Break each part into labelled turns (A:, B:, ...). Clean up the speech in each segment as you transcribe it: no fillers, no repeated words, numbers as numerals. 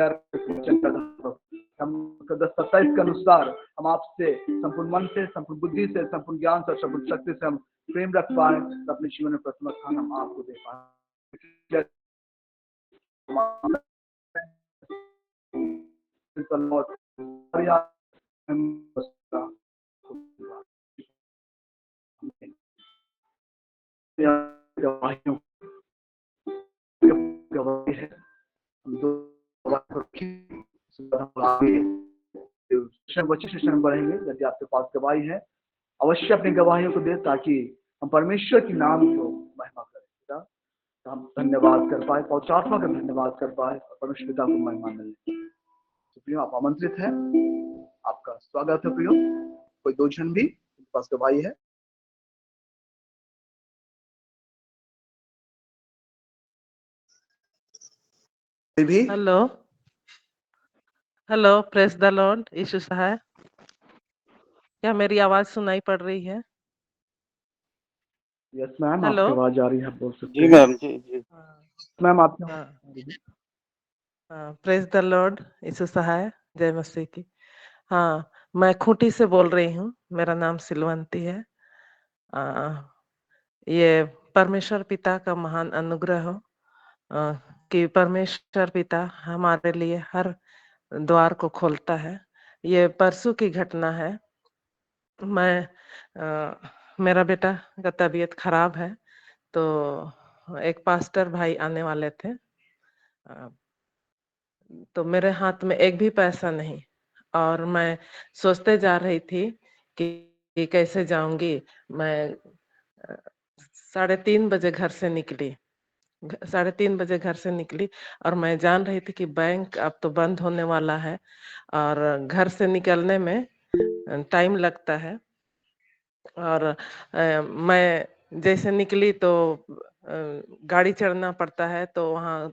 A: हम 10:27 के अनुसार हम आपसे संपूर्ण मन से, संपूर्ण बुद्धि से, संपूर्ण ज्ञान से, संपूर्ण शक्ति से हम प्रेम रख पाए, तो अपने जीवन में प्रथम स्थान हम आपको दे पाए। बढ़ेंगे। यदि आपके पास गवाही है, अवश्य अपनी गवाहियों को दे, ताकि हम परमेश्वर के नाम को महिमा करें, तो हम धन्यवाद कर पाए, पवित्र आत्मा का धन्यवाद कर पाए और परमेश्वर पिता को महिमा मिले। तो प्रियो, आप आमंत्रित हैं, आपका स्वागत है। प्रियो, कोई दो जन भी पास गवाही है? भी?
B: Hello hello, praise the lord. Yeshu सहाय, क्या मेरी आवाज सुनाई पड़ रही है?
A: Yes ma'am,
B: hello.
A: आपकी आवाज आ रही है, बोल सकते
C: जी
A: हैं।
C: मैम, जी
A: मैम आपकी
B: प्रेज द लॉर्ड। यीशु सहाय, जय मसीह की। हाँ, मैं खूंटी से बोल रही हूँ। मेरा नाम सिलवंती है। ये परमेश्वर पिता का महान अनुग्रह हो कि परमेश्वर पिता हमारे लिए हर द्वार को खोलता है। ये परसों की घटना है। मेरा बेटा का तबीयत खराब है, तो एक पास्टर भाई आने वाले थे, तो मेरे हाथ में एक भी पैसा नहीं, और मैं सोचते जा रही थी कि कैसे जाऊंगी। मैं 3:30 बजे घर से निकली। 3:30 बजे घर से निकली और मैं जान रही थी कि बैंक अब तो बंद होने वाला है और घर से निकलने में टाइम लगता है। और मैं जैसे निकली तो गाड़ी चढ़ना पड़ता है, तो वहाँ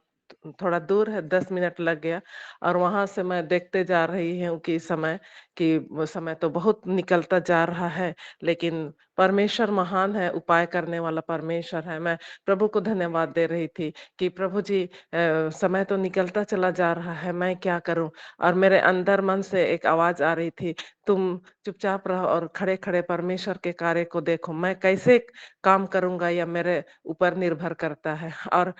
B: थोड़ा दूर है, 10 मिनट लग गया। और वहां से मैं देखते जा रही हूँ कि वो समय तो बहुत निकलता जा रहा है, लेकिन परमेश्वर महान है, उपाय करने वाला परमेश्वर है। मैं प्रभु को धन्यवाद दे रही थी कि प्रभु जी, समय तो निकलता चला जा रहा है, मैं क्या करूं। और मेरे अंदर मन से एक आवाज आ रही थी, तुम चुपचाप रहो और खड़े खड़े परमेश्वर के कार्य को देखो। मैं कैसे काम करूंगा या मेरे ऊपर निर्भर करता है। और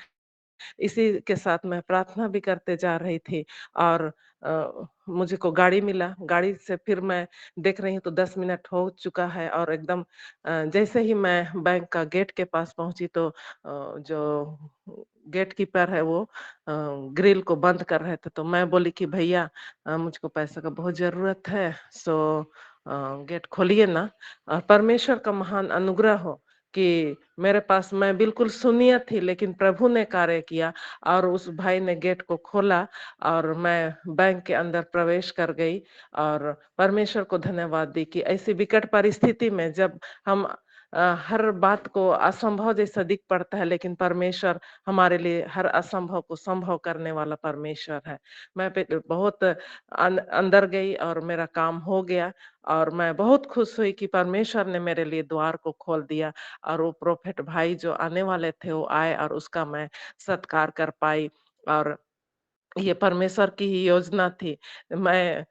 B: इसी के साथ मैं प्रार्थना भी करते जा रही थी और मुझे को गाड़ी मिला। गाड़ी से फिर मैं देख रही हूँ तो 10 मिनट हो चुका है, और एकदम जैसे ही मैं बैंक का गेट के पास पहुंची तो जो गेट कीपर है वो ग्रिल को बंद कर रहे थे। तो मैं बोली कि भैया, मुझको पैसे का बहुत जरूरत है, सो गेट खोलिए ना। और परमेश्वर का महान अनुग्रह हो कि मेरे पास, मैं बिल्कुल शून्य थी, लेकिन प्रभु ने कार्य किया और उस भाई ने गेट को खोला और मैं बैंक के अंदर प्रवेश कर गई। और परमेश्वर को धन्यवाद दी कि ऐसी विकट परिस्थिति में जब हम हर बात को असंभव जैसा दिख पड़ता है, लेकिन परमेश्वर हमारे लिए हर असंभव को संभव करने वाला परमेश्वर है। मैं बहुत अंदर गई और मेरा काम हो गया, और मैं बहुत खुश हुई कि परमेश्वर ने मेरे लिए द्वार को खोल दिया। और वो प्रोफेट भाई जो आने वाले थे वो आए और उसका मैं सत्कार कर पाई। और ये परमेश्वर की ही योजना थी। मैं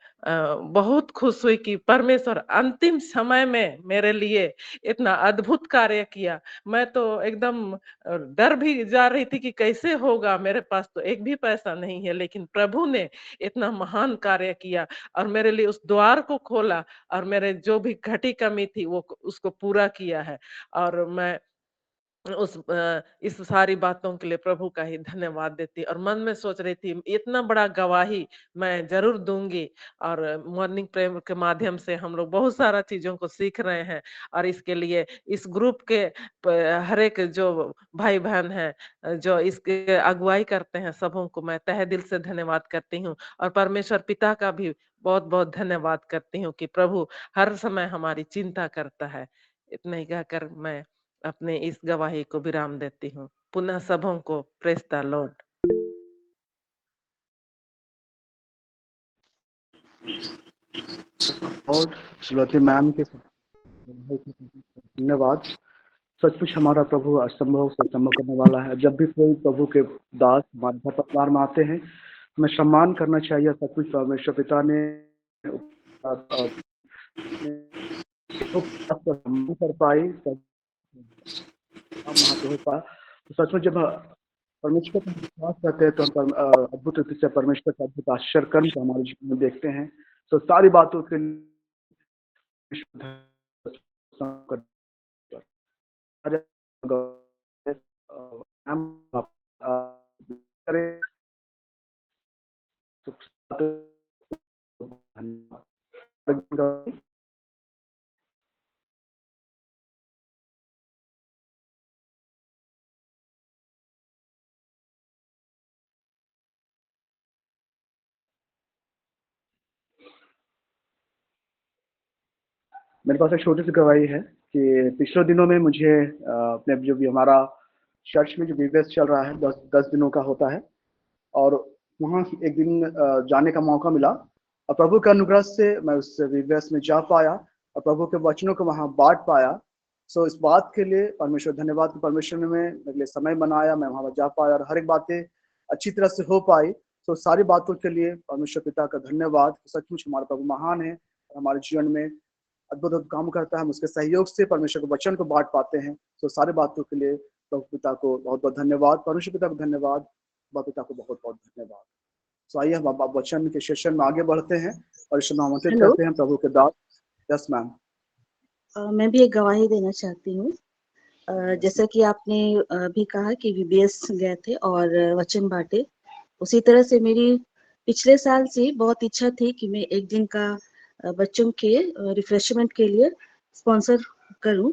B: बहुत खुश हुई कि परमेश्वर अंतिम समय में मेरे लिए इतना अद्भुत कार्य किया। मैं तो एकदम डर भी जा रही थी कि कैसे होगा, मेरे पास तो एक भी पैसा नहीं है, लेकिन प्रभु ने इतना महान कार्य किया और मेरे लिए उस द्वार को खोला और मेरे जो भी घटी कमी थी वो उसको पूरा किया है। और मैं इस सारी बातों के लिए प्रभु का ही धन्यवाद देती और मन में सोच रही थी इतना बड़ा गवाही मैं जरूर दूंगी। और मॉर्निंग प्रेयर के माध्यम से हम लोग बहुत सारा चीजों को सीख रहे हैं, और इसके लिए इस ग्रुप के हर एक जो भाई बहन हैं जो इसके अगुवाई करते हैं, सबों को मैं तहे दिल से धन्यवाद करती हूँ। और परमेश्वर पिता का भी बहुत बहुत धन्यवाद करती हूँ कि प्रभु हर समय हमारी चिंता करता है। इतना ही कहकर मैं अपने इस गवाही को विराम देती हूँ। पुनः सबों को प्रेज द लॉर्ड।
A: और श्रीमती मैम के धन्यवाद। सचमुच हमारा प्रभु असंभव से संभव करने वाला है। जब भी कोई प्रभु के दास हमारे घर परिवार में आते हैं, हमें सम्मान करना चाहिए। सब कुछ परमेश्वर पिता ने सम्मान कर पाई, हम वहाँ पे हो पाया। तो सच में जब परमेश्वर पर विश्वास करते हैं तो हम अद्भुत रीति से परमेश्वर का अद्भुत आश्चर्य कर्म को हमारे जीवन में देखते हैं। तो सारी बातों के धन्यवाद। मेरे पास एक छोटी सी गवाही है कि पिछले दिनों में मुझे अपने जो भी हमारा चर्च में जो विवेस चल रहा है 10 दिनों का होता है, और वहाँ एक दिन जाने का मौका मिला और प्रभु के अनुग्रह से मैं उस विवेस में जा पाया और प्रभु के वचनों को वहाँ बांट पाया। सो इस बात के लिए परमेश्वर धन्यवाद कि परमेश्वर ने मेरे लिए समय बनाया, मैं वहाँ जा पाया और हर एक बातें अच्छी तरह से हो पाई। तो सारी बातों के लिए परमेश्वर पिता का धन्यवाद। सचमुच हमारा प्रभु महान है और हमारे जीवन में अद्भुत अद्भुत काम करता है। हम उसके सहयोग से परमेश्वर के वचन को बांट पाते हैं। तो सारी बातों के लिए प्रभु पिता को बहुत बहुत धन्यवाद, परमेश्वर पिता को धन्यवाद, बाप पिता को बहुत बहुत धन्यवाद। तो आइए हम अब वचन के सेशन में आगे बढ़ते हैं और इसे आमंत्रित
C: हेलो।
A: करते हैं प्रभु के दास। Yes ma'am.
C: मैं भी एक गवाही देना चाहती हूँ। जैसा कि आपने भी कहा कि वीबीएस गए थे और वचन बांटे, उसी तरह से मेरी पिछले साल से बहुत इच्छा थी कि मैं एक दिन का बच्चों के रिफ्रेशमेंट के लिए स्पॉन्स करूं।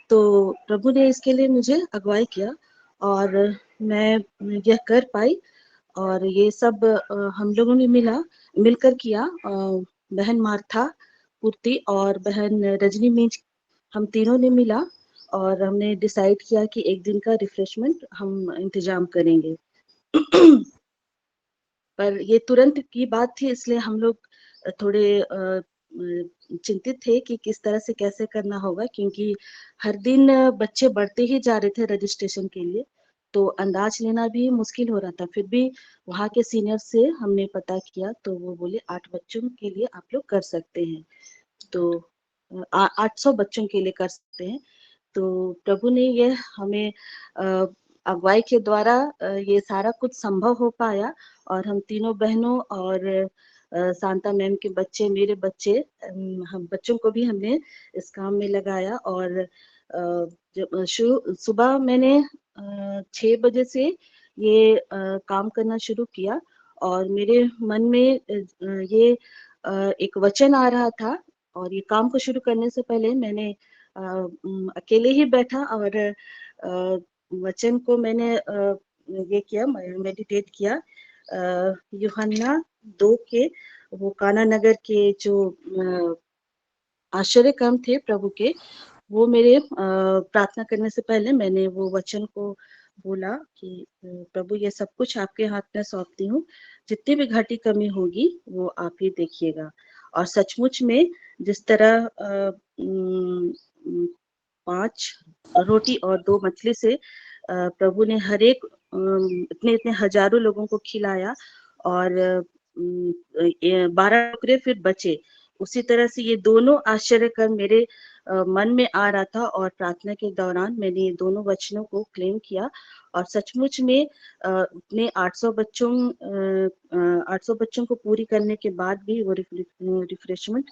C: तो प्रभु ने इसके लिए मुझे अगुवाई किया और मैं यह कर पाई। और ये सब हम लोगों ने मिलकर किया। बहन मार्था पूर्ति और बहन रजनी मींज, हम तीनों ने मिला और हमने डिसाइड किया कि एक दिन का रिफ्रेशमेंट हम इंतजाम करेंगे। पर ये तुरंत की बात थी, इसलिए हम लोग थोड़े चिंतित थे कि किस तरह से कैसे करना होगा, क्योंकि हर दिन बच्चे बढ़ते ही जा रहे थे रजिस्ट्रेशन के लिए, तो अंदाज लेना भी मुश्किल हो रहा था। फिर भी वहाँ के सीनियर से हमने पता किया तो वो बोले 8 बच्चों के लिए आप लोग कर सकते हैं, तो 800 बच्चों के लिए कर सकते हैं। तो प्रभु ने ये हमें अगुवाई के द्वारा ये सारा कुछ संभव हो पाया और हम तीनों बहनों और शांता मैम के बच्चे, मेरे बच्चे, हम बच्चों को भी हमने इस काम में लगाया। और सुबह मैंने 6 बजे से ये काम करना शुरू किया और मेरे मन में ये एक वचन आ रहा था। और ये काम को शुरू करने से पहले मैंने अकेले ही बैठा और वचन को मैंने ये किया, मेडिटेट किया। यूहन्ना 2 के वो काना नगर के जो आश्चर्य कर्म थे प्रभु के, वो मेरे प्रार्थना करने से पहले मैंने वो वचन को बोला कि प्रभु ये सब कुछ आपके हाथ में सौंपती हूँ, जितनी भी घाटी कमी होगी वो आप ही देखिएगा। और सचमुच में जिस तरह 5 रोटी और 2 मछली से प्रभु ने हर एक इतने इतने हजारों लोगों को खिलाया और 12 टुकड़े फिर बचे, उसी तरह से ये दोनों आश्चर्य कर्म मेरे मन में आ रहा था। और प्रार्थना के दौरान मैंने ये दोनों वचनों को क्लेम किया और सचमुच में उतने 800 बच्चों को पूरी करने के बाद भी वो रिफ्रेशमेंट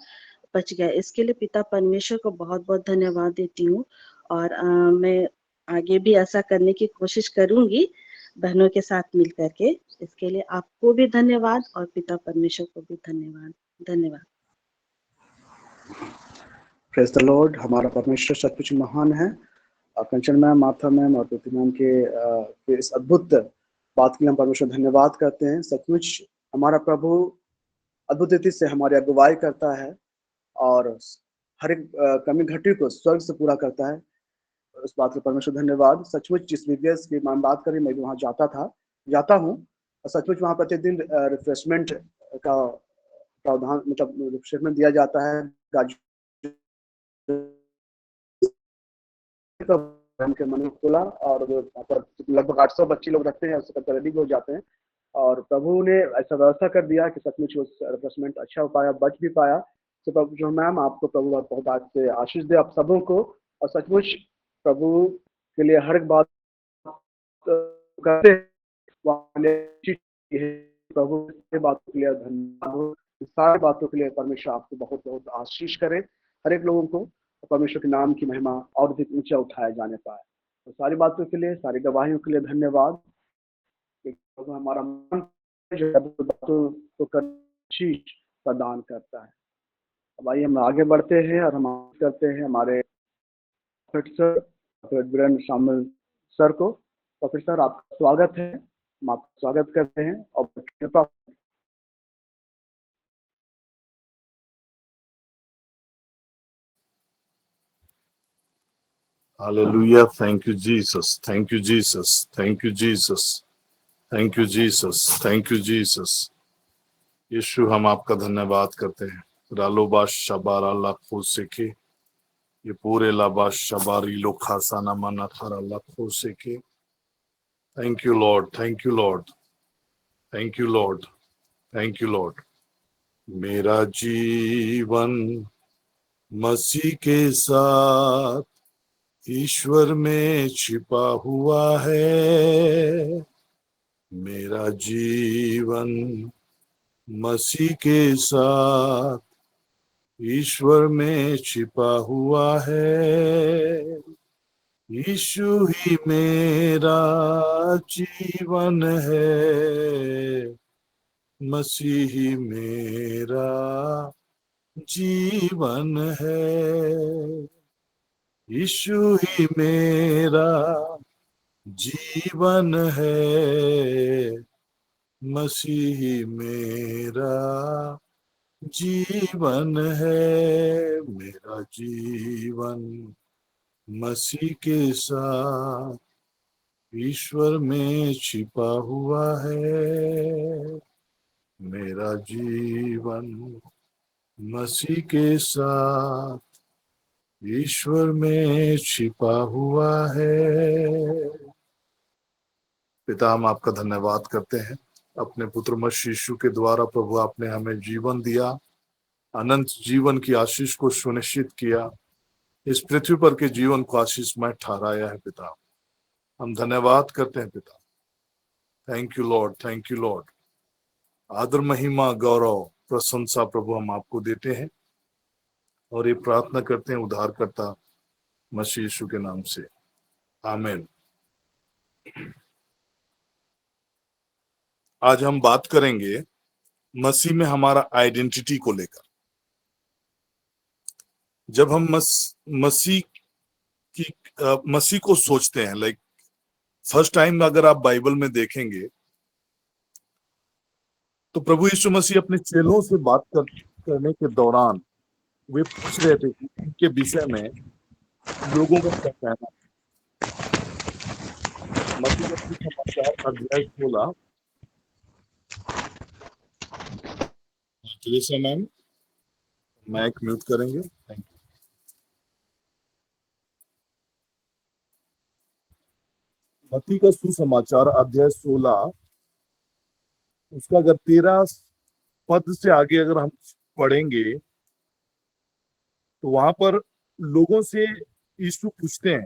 C: बच गया। इसके लिए पिता परमेश्वर को बहुत बहुत धन्यवाद देती हूँ और मैं आगे भी ऐसा करने की कोशिश करूंगी बहनों के साथ मिल करके। इसके लिए आपको भी धन्यवाद और पिता परमेश्वर को भी धन्यवाद।
A: Praise the Lord. हमारा परमेश्वर सचमुच महान है। कंचन मैम, माथा मैम और पृथ्वी मैम के इस अद्भुत बात के लिए हम परमेश्वर धन्यवाद करते हैं। सचमुच हमारा प्रभु अद्भुत रीति से हमारी अगुवाई करता है और हर एक कमी घटी को स्वर्ग से पूरा करता है। उस बात के परमेश्वर धन्यवाद। सचमुच जिस विदेश की मैं बात करी, मैं वहाँ जाता हूँ और सचमुच वहाँ प्रतिदिन रिफ्रेशमेंट का प्रावधान, मतलब रिफ्रेशमेंट दिया जाता है। के मन खोला और लगभग 800 बच्चे लोग रखते हैं, उससे रेडी हो जाते हैं और प्रभु ने ऐसा व्यवस्था कर दिया कि सचमुच वो रिफ्रेशमेंट अच्छा हो पाया, बच भी पाया। तो प्रभु जो मैम आपको प्रभु बहुत आज से आशीष दे आप सबों को, और सचमुच प्रभु के लिए हर एक बात करते हैं, प्रभु की बातों के लिए धन्यवाद हो, सारी बातों के लिए परमेश्वर आपको बहुत बहुत आशीष करे, हर एक लोगों को परमेश्वर के नाम की महिमा और अधिक ऊंचा उठाया जाने पाए। तो सारी बातों के लिए, सारी गवाहियों के लिए धन्यवाद। हमारा मन जो है बातों को आशीष प्रदान करता है। अब आइए हम आगे बढ़ते हैं और हम करते हैं हमारे प्रोफेसर वीरेंद्र शामिल सर को। प्रोफेसर आपका स्वागत है, हम आपका स्वागत करते हैं और कृपा।
D: Hallelujah. Thank you, Jesus. Thank you, Jesus. Thank you, Jesus. Thank you, Jesus. Thank you, Jesus. यीशु हम आपका धन्यवाद करते हैं। रालोबाश शबारा लाखों से के ये पूरे लाबाश शबारी लो खासाना मना थारा लाखों से के। Thank you, Lord. Thank you, Lord. Thank you, Lord. Thank you, Lord. मेरा जीवन मसीह के साथ ईश्वर में छिपा हुआ है। मेरा जीवन मसीह के साथ ईश्वर में छिपा हुआ है। यीशु ही मेरा जीवन है, मसीह ही मेरा जीवन है। यीशु ही मेरा जीवन है, मसीह ही मेरा जीवन है। मेरा जीवन मसीह के साथ ईश्वर में छिपा हुआ है। मेरा जीवन मसीह के साथ ईश्वर में छिपा हुआ है। पिता हम आपका धन्यवाद करते हैं, अपने पुत्र मसीह यीशु के द्वारा प्रभु आपने हमें जीवन दिया, अनंत जीवन की आशीष को सुनिश्चित किया, इस पृथ्वी पर के जीवन को आशीषमय ठहराया है। पिता हम धन्यवाद करते हैं पिता। Thank you Lord, thank you Lord. आदर महिमा गौरव प्रशंसा प्रभु हम आपको देते हैं और ये प्रार्थना करते हैं उद्धारकर्ता मसीह यीशु के नाम से, आमीन। आज हम बात करेंगे मसीह में हमारा आइडेंटिटी को लेकर। जब हम मसीह को सोचते हैं, लाइक फर्स्ट टाइम अगर आप बाइबल में देखेंगे तो प्रभु यीशु मसीह अपने चेलों से बात करने के दौरान वे पूछ रहे थे कि इनके विषय में लोगों का क्या कहना है। मसीह समाचार अध्याय 16 मैम माइक म्यूट करेंगे, थैंक यू। मत्ती का सुसमाचार अध्याय 16 उसका अगर 13 पद से आगे अगर हम पढ़ेंगे तो वहां पर लोगों से यीशु पूछते हैं,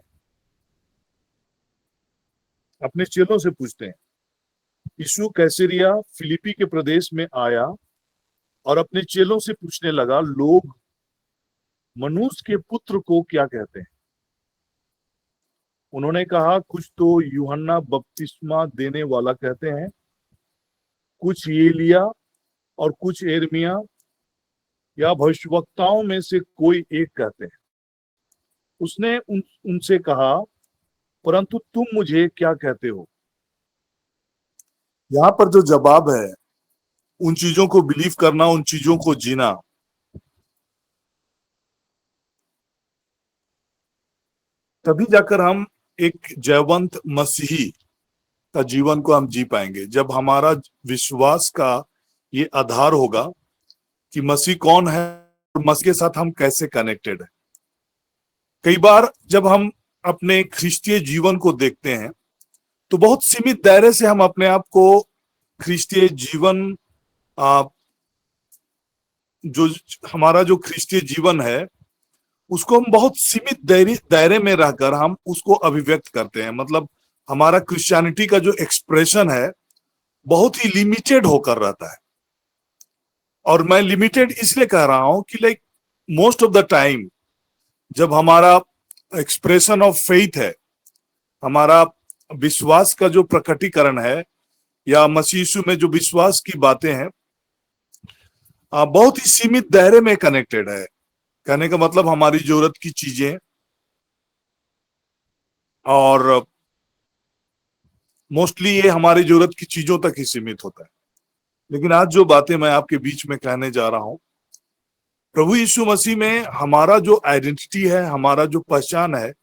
D: अपने चेलों से पूछते हैं। यीशु कैसरिया फिलिपी के प्रदेश में आया और अपने चेलों से पूछने लगा, लोग मनुष्य के पुत्र को क्या कहते हैं? उन्होंने कहा, कुछ तो यूहन्ना बपतिस्मा देने वाला कहते हैं, कुछ एलिया और कुछ एर्मिया या भविष्यवक्ताओं में से कोई एक कहते हैं। उसने उनसे कहा, परंतु तुम मुझे क्या कहते हो? यहां पर जो जवाब है, उन चीजों को बिलीव करना, उन चीजों को जीना। तभी जाकर हम एक जयवंत मसीही का जीवन को हम जी पाएंगे। जब हमारा विश्वास का ये आधार होगा कि मसीह कौन है और मसीह के साथ हम कैसे कनेक्टेड है। कई बार जब हम अपने ख्रिस्तीय जीवन को देखते हैं तो बहुत सीमित दायरे से हम अपने आप को ख्रिस्तीय जीवन जो हमारा जो ख्रिस्तीय जीवन है उसको हम बहुत सीमित दायरे में रहकर हम उसको अभिव्यक्त करते हैं। मतलब हमारा क्रिश्चियनिटी का जो एक्सप्रेशन है बहुत ही लिमिटेड होकर रहता है। और मैं लिमिटेड इसलिए कह रहा हूं कि like most of the time जब हमारा एक्सप्रेशन ऑफ फेथ है, हमारा विश्वास का जो प्रकटीकरण है या मसीह यीशु में जो विश्वास की बातें हैं बहुत ही सीमित दायरे में कनेक्टेड है। कहने का मतलब हमारी जरूरत की चीजें और मोस्टली ये हमारी जरूरत की चीजों तक ही सीमित होता है। लेकिन आज जो बातें मैं आपके बीच में कहने जा रहा हूं, प्रभु यीशु मसीह में हमारा जो आइडेंटिटी है, हमारा जो पहचान है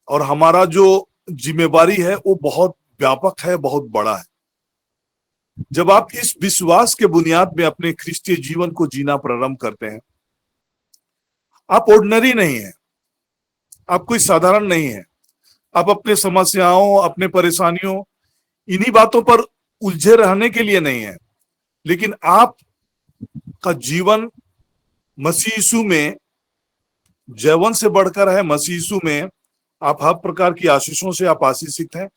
D: और हमारा जो जिम्मेवारी है वो बहुत व्यापक है, बहुत बड़ा है। जब आप इस विश्वास के बुनियाद में अपने ख्रिस्तीय जीवन को जीना प्रारंभ करते हैं, आप ऑर्डिनरी नहीं है, आप कोई साधारण नहीं है। आप अपने समस्याओं, अपने परेशानियों, इन्हीं बातों पर उलझे रहने के लिए नहीं है, लेकिन आप का जीवन मसीह यीशु में जैवन से बढ़कर है। मसीह यीशु में आप हर प्रकार की आशीषों से आप आशीषित हैं।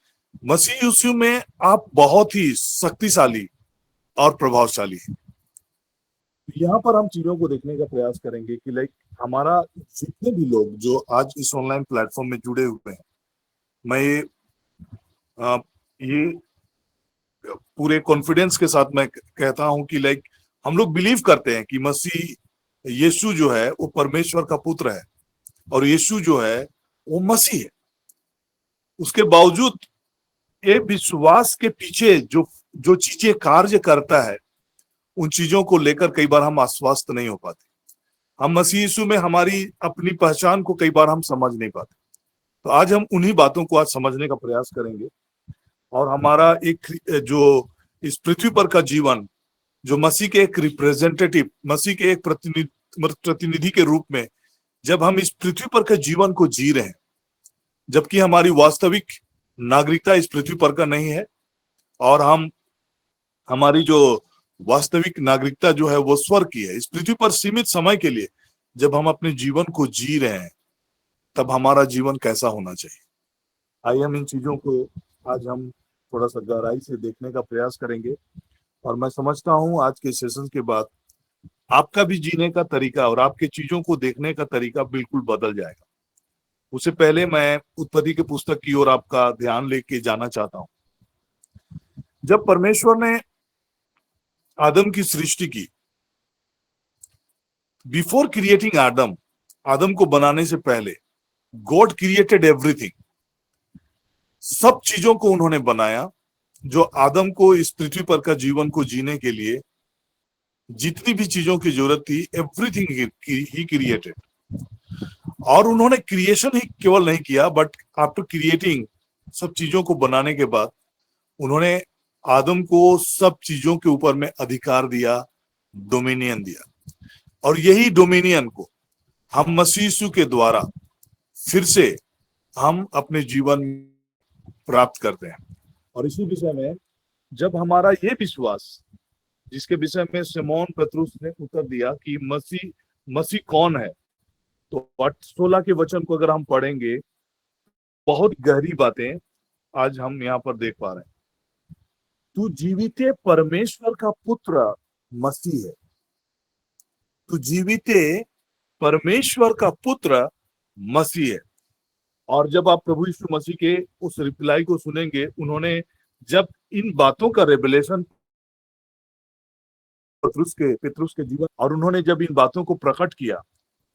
D: मसीह यीशु में आप बहुत ही शक्तिशाली और प्रभावशाली हैं। यहाँ पर हम चीजों को देखने का प्रयास करेंगे कि लाइक हमारा जितने भी लोग जो आज इस ऑनलाइन प्लेटफॉर्म में जुड़े हुए हैं, मैं ये पूरे कॉन्फिडेंस के साथ मैं कहता हूं कि लाइक हम लोग बिलीव करते हैं कि मसीह यीशु जो है वो परमेश्वर का पुत्र है और यीशु जो है वो मसीह है। उसके बावजूद ये विश्वास के पीछे जो चीजें कार्य करता है, उन चीजों को लेकर कई बार हम आश्वस्त नहीं हो पाते। हम मसीह यीशु में हमारी अपनी पहचान को कई बार हम समझ नहीं पाते। तो आज हम उन्हीं बातों को आज समझने का प्रयास करेंगे और हमारा एक जो इस पृथ्वी पर का जीवन, जो मसीह के एक रिप्रेजेंटेटिव, मसीह के एक प्रतिनिधि के रूप में जब हम इस पृथ्वी पर के जीवन को जी रहे हैं, जबकि हमारी वास्तविक नागरिकता इस पृथ्वी पर का नहीं है और हमारी जो वास्तविक नागरिकता जो है वो स्वर्ग की है। इस पृथ्वी पर सीमित समय के लिए जब हम अपने जीवन को जी रहे हैं, तब हमारा जीवन कैसा होना चाहिए। आइए हम इन चीजों को आज हम थोड़ा सा गहराई से देखने का प्रयास करेंगे और मैं समझता हूं आज के सेशन के बाद आपका भी जीने का तरीका और आपके चीजों को देखने का तरीका बिल्कुल बदल जाएगा। उससे पहले मैं उत्पत्ति की पुस्तक की ओर आपका ध्यान लेके जाना चाहता हूं। जब परमेश्वर ने आदम की सृष्टि की, बिफोर क्रिएटिंग आदम को बनाने से पहले गॉड क्रिएटेड एवरीथिंग। सब चीजों को उन्होंने बनाया जो आदम को इस पृथ्वी पर का जीवन को जीने के लिए जितनी भी चीजों की जरूरत थी, एवरीथिंग ही क्रिएटेड। और उन्होंने क्रिएशन ही केवल नहीं किया, बट आफ्टर क्रिएटिंग सब चीजों को बनाने के बाद उन्होंने आदम को सब चीजों के ऊपर में अधिकार दिया, डोमिनियन दिया। और यही डोमिनियन को हम मसीह यीशु के द्वारा फिर से हम अपने जीवन में प्राप्त करते हैं। और इसी विषय में जब हमारा ये विश्वास, जिसके विषय में सिमोन पतरुस ने उत्तर दिया कि मसीह कौन है, तो 16 के वचन को अगर हम पढ़ेंगे, बहुत गहरी बातें आज हम यहाँ पर देख पा रहे हैं। तू जीविते परमेश्वर का पुत्र मसीह है। तू जीविते परमेश्वर का पुत्र मसीह है। और जब आप प्रभु यीशु मसीह के उस रिप्लाई को सुनेंगे, उन्होंने जब इन बातों का रेवलेशन पतरुस के जीवन और उन्होंने जब इन बातों को प्रकट किया,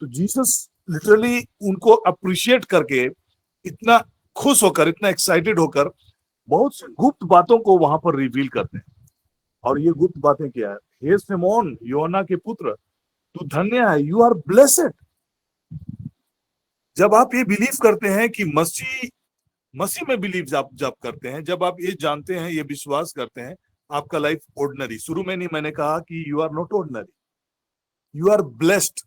D: तो जीसस लिटरली उनको अप्रिशिएट करके, इतना खुश होकर, इतना एक्साइटेड होकर बहुत सी गुप्त बातों को वहां पर रिवील करते हैं। और ये गुप्त बातें क्या है? हे सिमोन, योना के पुत्र, तू धन्य है, यू आर ब्लेसेड। जब आप ये बिलीव करते हैं कि मसीह में बिलीव जब करते हैं, जब आप ये जानते हैं, ये विश्वास करते हैं, आपका लाइफ ऑर्डिनरी, शुरू में नहीं मैंने कहा कि you are not ordinary, you are blessed.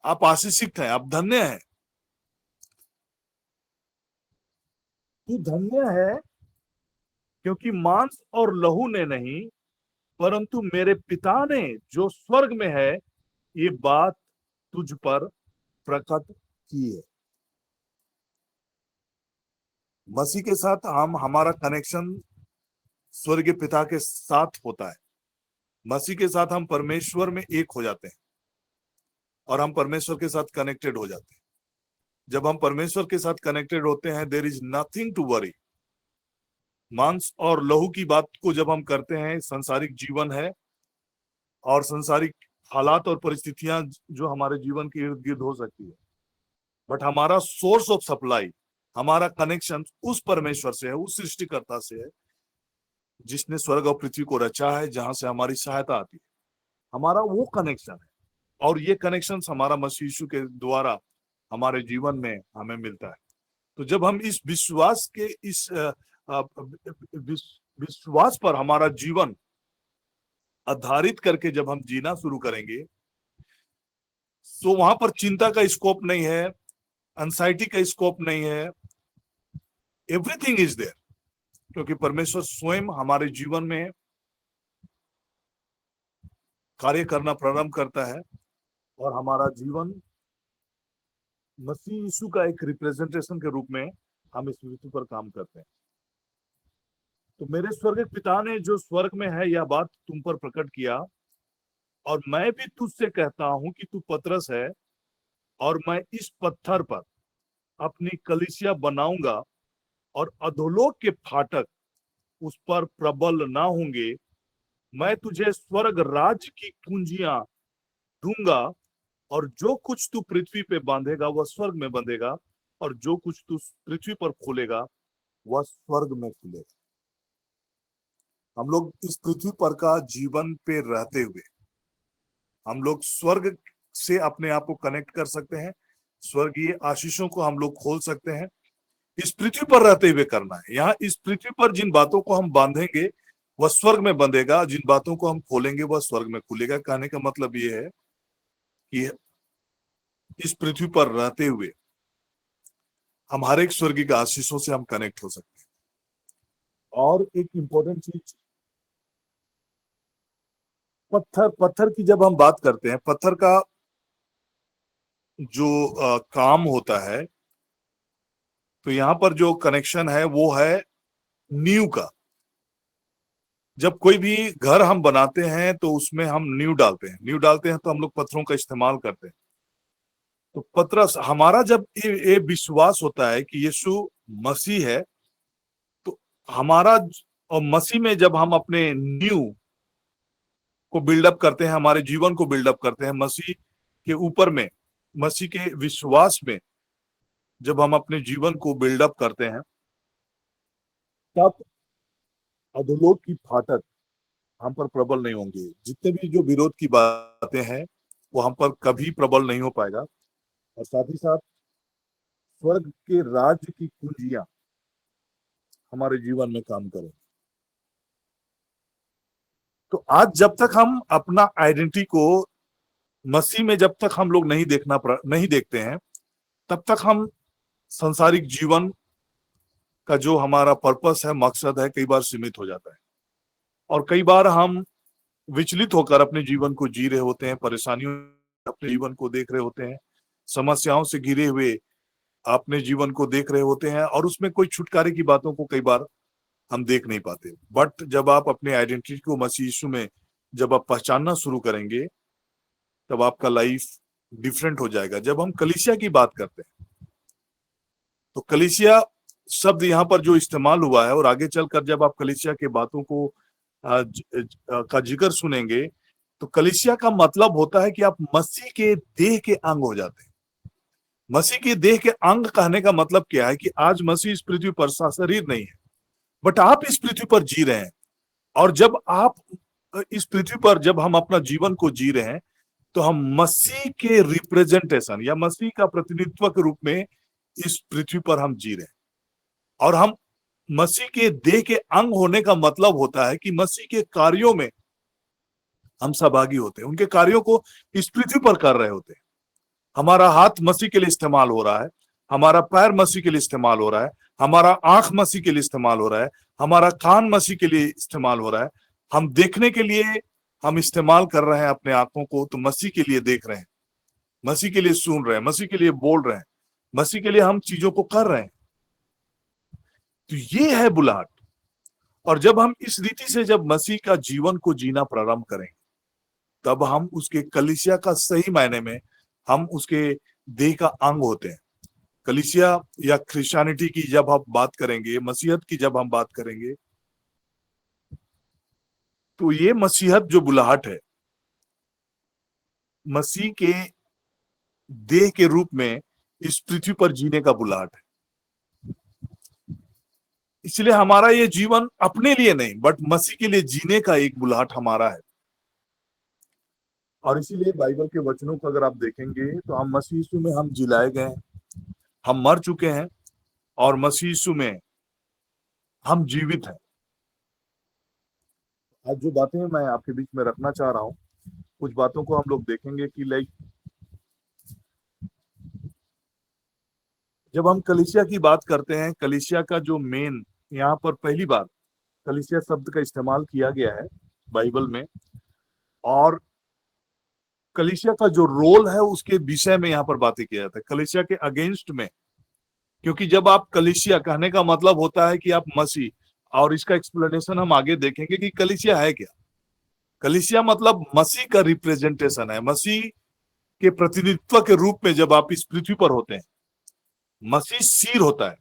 D: आप आशीषित हैं, आप धन्य हैं। तू धन्य है क्योंकि मांस और लहू ने नहीं परंतु मेरे पिता ने जो स्वर्ग में है ये बात तुझ पर प्रकट की है। मसीह के साथ हमारा कनेक्शन स्वर्गीय पिता के साथ होता है। मसीह के साथ हम परमेश्वर में एक हो जाते हैं और हम परमेश्वर के साथ कनेक्टेड हो जाते हैं। जब हम परमेश्वर के साथ कनेक्टेड होते हैं there is nothing to worry. मांस और लहू की बात को जब हम करते हैं, संसारिक जीवन है और संसारिक हालात और परिस्थितियां जो हमारे जीवन के इर्द गिर्द हो सकती है, बट हमारा सोर्स ऑफ सप्लाई, हमारा कनेक्शन उस परमेश्वर से है, उस सृष्टिकर्ता से है जिसने स्वर्ग और पृथ्वी को रचा है, जहां से हमारी सहायता आती है। हमारा वो कनेक्शन है और ये कनेक्शन हमारा मसीह यीशु के द्वारा हमारे जीवन में हमें मिलता है। तो जब हम इस विश्वास के इस विश्वास पर हमारा जीवन आधारित करके जब हम जीना शुरू करेंगे तो वहां पर चिंता का स्कोप नहीं है, एंजाइटी का स्कोप नहीं है, एवरीथिंग इज देयर, क्योंकि परमेश्वर स्वयं हमारे जीवन में कार्य करना प्रारंभ करता है और हमारा जीवन मसीह यीशु का एक रिप्रेजेंटेशन के रूप में हम इस पृथ्वी पर काम करते हैं। तो मेरे स्वर्गीय पिता ने जो स्वर्ग में है यह बात तुम पर प्रकट किया, और मैं भी तुझसे कहता हूं कि तू पतरस है और मैं इस पत्थर पर अपनी कलीसिया बनाऊंगा और अधोलोक के फाटक उस पर प्रबल ना होंगे। मैं तुझे स्वर्ग राज्य की कुंजियां दूंगा और जो कुछ तू पृथ्वी पे बांधेगा वह स्वर्ग में बंधेगा और जो कुछ तू पृथ्वी पर खोलेगा वह स्वर्ग में खुलेगा। हम लोग इस पृथ्वी पर का जीवन पे रहते हुए हम लोग स्वर्ग से अपने आप को कनेक्ट कर सकते हैं, स्वर्गीय आशीषों को हम लोग खोल सकते हैं। इस पृथ्वी पर रहते हुए करना है। यहाँ इस पृथ्वी पर जिन बातों को हम बांधेंगे वह स्वर्ग में बंधेगा, जिन बातों को हम खोलेंगे वह स्वर्ग में खुलेगा। कहने का मतलब ये है कि इस पृथ्वी पर रहते हुए हम हर एक स्वर्गीय आशीषों से हम कनेक्ट हो सकते हैं। और एक इंपॉर्टेंट चीज, पत्थर की जब हम बात करते हैं, पत्थर का जो काम होता है, तो यहाँ पर जो कनेक्शन है वो है नींव का। जब कोई भी घर हम बनाते हैं तो उसमें हम नींव डालते हैं तो हम लोग पत्थरों का इस्तेमाल करते हैं। तो पतरस, हमारा जब ये विश्वास होता है कि यीशु मसीह है, तो हमारा और मसीह में जब हम अपने नींव को बिल्डअप करते हैं, हमारे जीवन को बिल्डअप करते हैं मसीह के ऊपर में, मसीह के विश्वास में जब हम अपने जीवन को बिल्डअप करते हैं, तब अधोलोक की फाटक हम पर प्रबल नहीं होंगे। जितने भी जो विरोध की बातें हैं वो हम पर कभी प्रबल नहीं हो पाएगा। और साथ ही साथ स्वर्ग के राज्य की कुंजियां हमारे जीवन में काम करें। तो आज जब तक हम अपना आइडेंटिटी को मसीह में जब तक हम लोग नहीं देखते हैं, तब तक हम संसारिक जीवन का जो हमारा पर्पस है, मकसद है, कई बार सीमित हो जाता है और कई बार हम विचलित होकर अपने जीवन को जी रहे होते हैं, परेशानियों अपने जीवन को देख रहे होते हैं, समस्याओं से घिरे हुए अपने जीवन को देख रहे होते हैं और उसमें कोई छुटकारे की बातों को कई बार हम देख नहीं पाते। बट जब आप अपने आइडेंटिटी को मसीह यीशु में जब आप पहचानना शुरू करेंगे तब आपका लाइफ डिफरेंट हो जाएगा। जब हम कलीसिया की बात करते हैं तो कलीसिया शब्द यहाँ पर जो इस्तेमाल हुआ है, और आगे चलकर जब आप कलीसिया के बातों को का जिक्र सुनेंगे तो कलीसिया का मतलब होता है कि आप मसीह के देह के अंग हो जाते हैं। मसीह के देह के अंग कहने का मतलब क्या है कि आज मसीह इस पृथ्वी पर शरीर नहीं है, बट आप इस पृथ्वी पर जी रहे हैं। और जब आप इस पृथ्वी पर जब हम अपना जीवन को जी रहे हैं तो हम मसीह के रिप्रेजेंटेशन या मसीह का प्रतिनिधित्व के रूप में इस पृथ्वी पर हम जी रहे हैं। और हम मसीह के देह के अंग होने का मतलब होता है कि मसीह के कार्यों में हम सहभागी होते हैं, उनके कार्यों को इस पृथ्वी पर कर रहे होते हैं। हमारा हाथ मसीह के लिए इस्तेमाल हो रहा है, हमारा पैर मसीह के लिए इस्तेमाल हो रहा है, हमारा आंख मसीह के लिए इस्तेमाल हो रहा है, हमारा कान मसीह के लिए इस्तेमाल हो रहा है, हम देखने के लिए हम इस्तेमाल कर रहे हैं अपने आंखों को, तो मसीह के लिए देख रहे हैं, मसीह के लिए सुन रहे हैं, मसीह के लिए बोल रहे हैं, मसीह के लिए हम चीजों को कर रहे हैं। तो ये है बुलाहट। और जब हम इस रीति से जब मसीह का जीवन को जीना प्रारंभ करेंगे, तब हम उसके कलीसिया का सही मायने में हम उसके देह का अंग होते हैं। कलीसिया या क्रिश्चियनिटी की जब हम बात करेंगे, मसीहत की जब हम बात करेंगे, तो ये मसीहत जो बुलाहट है, मसीह के देह के रूप में इस पृथ्वी पर जीने का बुलाहट है। इसलिए हमारा ये जीवन अपने लिए नहीं, बट मसीह के लिए जीने का एक बुलाहट हमारा है। और इसीलिए बाइबल के वचनों को अगर आप देखेंगे तो हम मसीह यीशु में हम जिलाए गए हैं, हम मर चुके हैं और मसीह यीशु में हम जीवित हैं। आज जो बातें मैं आपके बीच में रखना चाह रहा हूं, कुछ बातों को हम लोग देखेंगे कि लाइक जब हम कलीसिया की बात करते हैं, कलीसिया का जो मेन, यहाँ पर पहली बार कलीसिया शब्द का इस्तेमाल किया गया है बाइबल में, और कलीसिया का जो रोल है उसके विषय में यहाँ पर बातें किया जाता है, कलीसिया के अगेंस्ट में। क्योंकि जब आप कलीसिया कहने का मतलब होता है कि आप मसीह, और इसका एक्सप्लेनेशन हम आगे देखेंगे कि कलीसिया है क्या। कलीसिया मतलब मसीह का रिप्रेजेंटेशन है, मसीह के प्रतिनिधित्व के रूप में जब आप इस पृथ्वी पर होते हैं, मसीह सिर होता है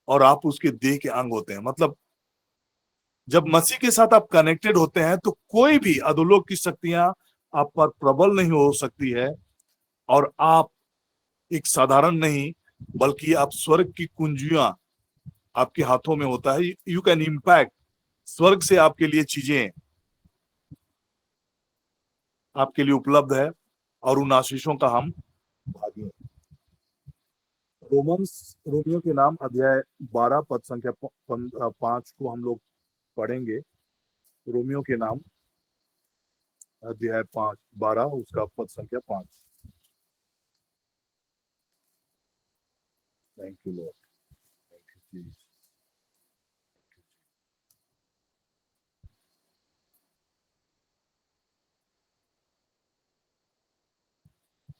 D: और आप उसके देह के अंग होते हैं। मतलब जब मसीह के साथ आप कनेक्टेड होते हैं तो कोई भी अधोलोक की शक्तियां आप पर प्रबल नहीं हो सकती है, और आप एक साधारण नहीं बल्कि आप स्वर्ग की कुंजियां आपके हाथों में होता है। यू कैन इम्पैक्ट, स्वर्ग से आपके लिए चीजें आपके लिए उपलब्ध है और उन आशीषों का हम भागी हैं। रोमियो के नाम अध्याय 12 पद संख्या 5 को हम लोग पढ़ेंगे। रोमियो के नाम अध्याय 12 उसका पद संख्या 5। Thank you Lord, thank you Jesus.